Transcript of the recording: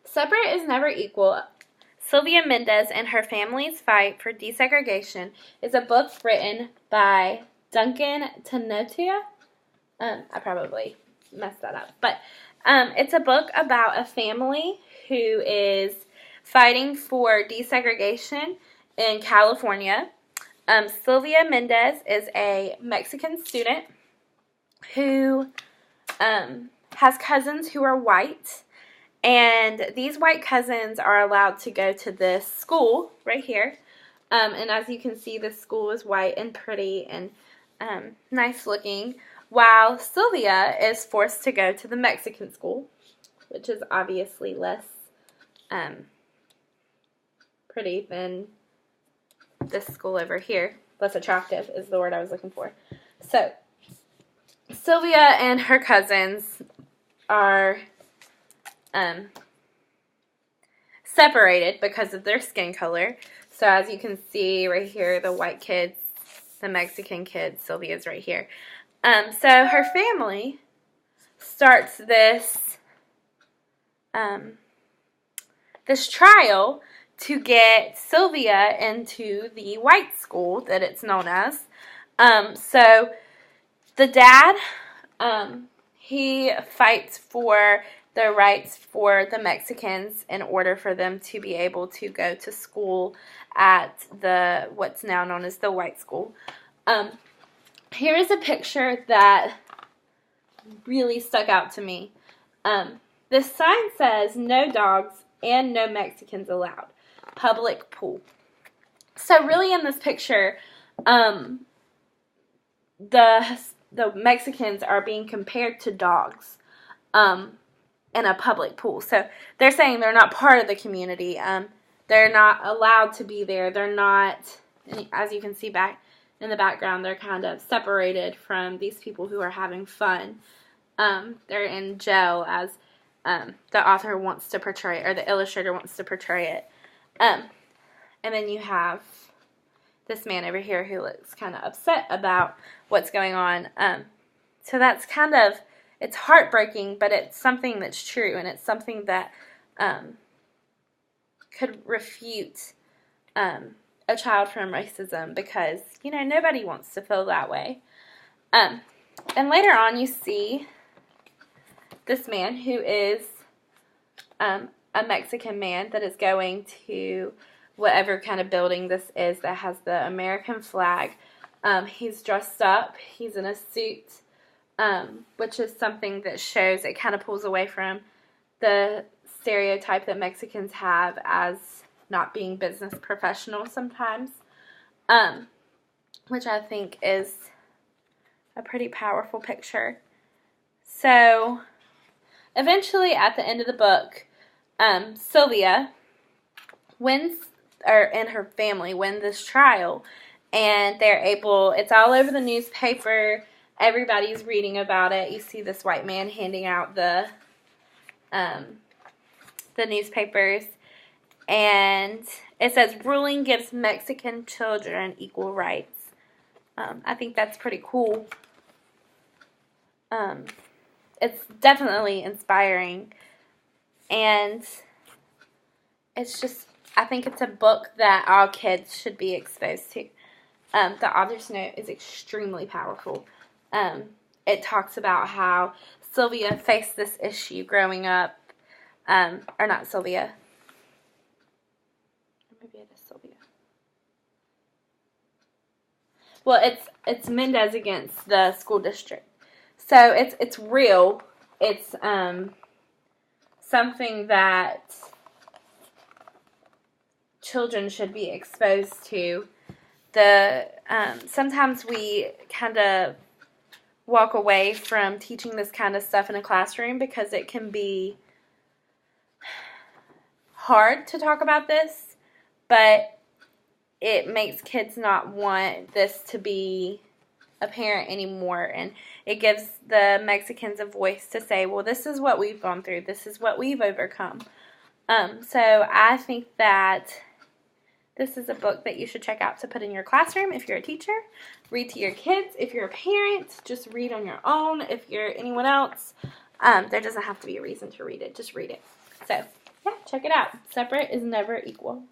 Separate is Never Equal. Sylvia Mendez and Her Family's Fight for Desegregation is a book written by Duncan Tenotia. I probably messed that up. But it's a book about a family who is fighting for desegregation in California. Sylvia Mendez is a Mexican student who has cousins who are white. And these white cousins are allowed to go to this school right here. And as you can see, this school is white and pretty and nice looking, while Sylvia is forced to go to the Mexican school, which is obviously less pretty than this school over here. Less attractive is the word I was looking for. So, Sylvia and her cousins are separated because of their skin color. So as you can see right here, the white kids, the Mexican kids, Sylvia's right here. So her family starts this this trial to get Sylvia into the white school that it's known as. So the dad, he fights for the rights for the Mexicans in order for them to be able to go to school at the what's now known as the white school. Here is a picture that really stuck out to me. This sign says, "No dogs and no Mexicans allowed. Public pool." So really in this picture, the Mexicans are being compared to dogs in a public pool. So they're saying they're not part of the community. They're not allowed to be there. They're not, as you can see back in the background, they're kind of separated from these people who are having fun. They're in jail, as the author wants to portray, or the illustrator wants to portray it. And then you have this man over here who looks kind of upset about what's going on. So that's kind of, it's heartbreaking, but it's something that's true, and it's something that could refute a child from racism, because, you know, nobody wants to feel that way. And later on you see this man who is a Mexican man that is going to whatever kind of building this is that has the American flag. He's dressed up. He's in a suit, which is something that shows, it kind of pulls away from the stereotype that Mexicans have as not being business professionals sometimes, which I think is a pretty powerful picture. So eventually at the end of the book, Sylvia wins, and her family win this trial, and they're able, it's all over the newspaper, everybody's reading about it. You see this white man handing out the newspapers, and it says, "Ruling gives Mexican children equal rights." I think that's pretty cool. It's definitely inspiring, and it's just, I think it's a book that all kids should be exposed to. The author's note is extremely powerful. It talks about how Sylvia faced this issue growing up, or not Sylvia. Maybe it is Sylvia. Well, it's Mendez against the school district. So it's real. It's something that children should be exposed to. Sometimes we kind of walk away from teaching this kind of stuff in a classroom because it can be hard to talk about this, but it makes kids not want this to be apparent anymore, and it gives the Mexicans a voice to say, well, this is what we've gone through, this is what we've overcome. So I think that this is a book that you should check out to put in your classroom if you're a teacher. Read to your kids. If you're a parent, just read on your own. If you're anyone else, there doesn't have to be a reason to read it. Just read it. So yeah, check it out. Separate is never equal.